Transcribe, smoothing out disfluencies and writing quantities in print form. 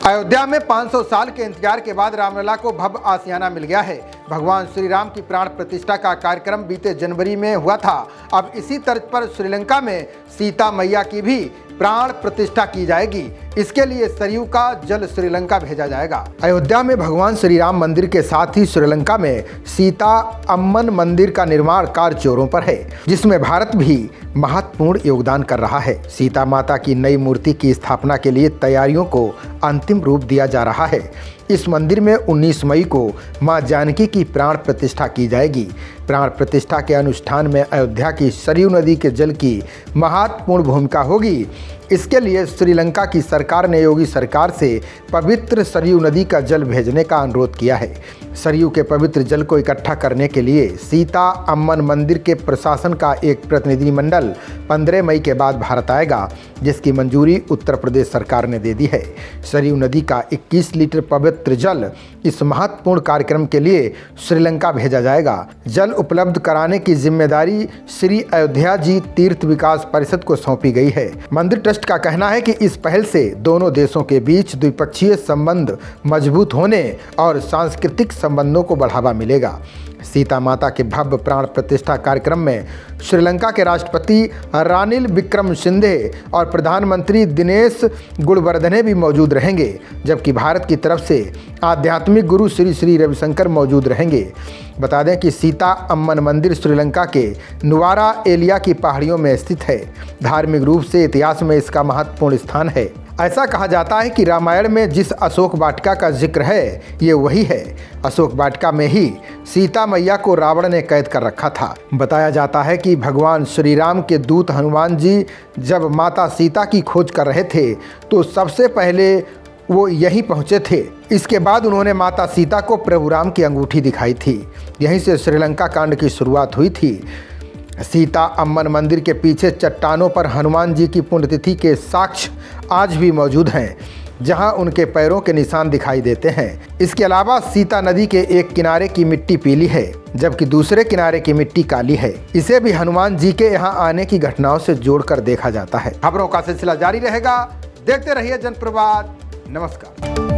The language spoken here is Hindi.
अयोध्या में 500 साल के इंतजार के बाद रामलला को भव्य आशियाना मिल गया है। भगवान श्री राम की प्राण प्रतिष्ठा का कार्यक्रम बीते जनवरी में हुआ था। अब इसी तर्ज पर श्रीलंका में सीता मैया की भी प्राण प्रतिष्ठा की जाएगी। इसके लिए सरयू का जल श्रीलंका भेजा जाएगा। अयोध्या में भगवान श्री राम मंदिर के साथ ही श्रीलंका में सीता अम्मन मंदिर का निर्माण कार्य जोरों पर है, जिसमें भारत भी महत्वपूर्ण योगदान कर रहा है। सीता माता की नई मूर्ति की स्थापना के लिए तैयारियों को अंतिम रूप दिया जा रहा है। इस मंदिर में 19 मई को मां जानकी की प्राण प्रतिष्ठा की जाएगी। प्राण प्रतिष्ठा के अनुष्ठान में अयोध्या की सरयू नदी के जल की महत्वपूर्ण भूमिका होगी। इसके लिए श्रीलंका की सरकार ने योगी सरकार से पवित्र सरयू नदी का जल भेजने का अनुरोध किया है। सरयू के पवित्र जल को इकट्ठा करने के लिए सीता अम्मन मंदिर के प्रशासन का एक प्रतिनिधिमंडल 15 मई के बाद भारत आएगा, जिसकी मंजूरी उत्तर प्रदेश सरकार ने दे दी है। सरयू नदी का 21 लीटर पवित्र जल इस महत्वपूर्ण कार्यक्रम के लिए श्रीलंका भेजा जाएगा। जल उपलब्ध कराने की जिम्मेदारी श्री अयोध्या जी तीर्थ विकास परिषद को सौंपी गई है। मंदिर ट्रस्ट का कहना है कि इस पहल से दोनों देशों के बीच द्विपक्षीय संबंध मजबूत होने और सांस्कृतिक संबंधों को बढ़ावा मिलेगा। सीता माता के भव्य प्राण प्रतिष्ठा कार्यक्रम में श्रीलंका के राष्ट्रपति रानिल विक्रमसिंघे और प्रधानमंत्री दिनेश गुणवर्धने भी मौजूद रहेंगे, जबकि भारत की तरफ से आध्यात्मिक गुरु श्री श्री रविशंकर मौजूद रहेंगे। बता दें कि सीता अम्मन मंदिर श्रीलंका के नुवारा एलिया की पहाड़ियों में स्थित है। धार्मिक रूप से इतिहास में इसका महत्वपूर्ण स्थान है। ऐसा कहा जाता है कि रामायण में जिस अशोक वाटिका का जिक्र है, ये वही है। अशोक वाटिका में ही सीता मैया को रावण ने कैद कर रखा था। बताया जाता है कि भगवान श्री राम के दूत हनुमान जी जब माता सीता की खोज कर रहे थे तो सबसे पहले वो यहीं पहुँचे थे। इसके बाद उन्होंने माता सीता को प्रभु राम की अंगूठी दिखाई थी। यहीं से श्रीलंका कांड की शुरुआत हुई थी। सीता अम्मन मंदिर के पीछे चट्टानों पर हनुमान जी की पुण्यतिथि के साक्ष्य आज भी मौजूद हैं, जहां उनके पैरों के निशान दिखाई देते हैं। इसके अलावा सीता नदी के एक किनारे की मिट्टी पीली है, जबकि दूसरे किनारे की मिट्टी काली है। इसे भी हनुमान जी के यहां आने की घटनाओं से जोड़कर देखा जाता है। खबरों का सिलसिला जारी रहेगा। देखते रहिए जनप्रवाद। नमस्कार।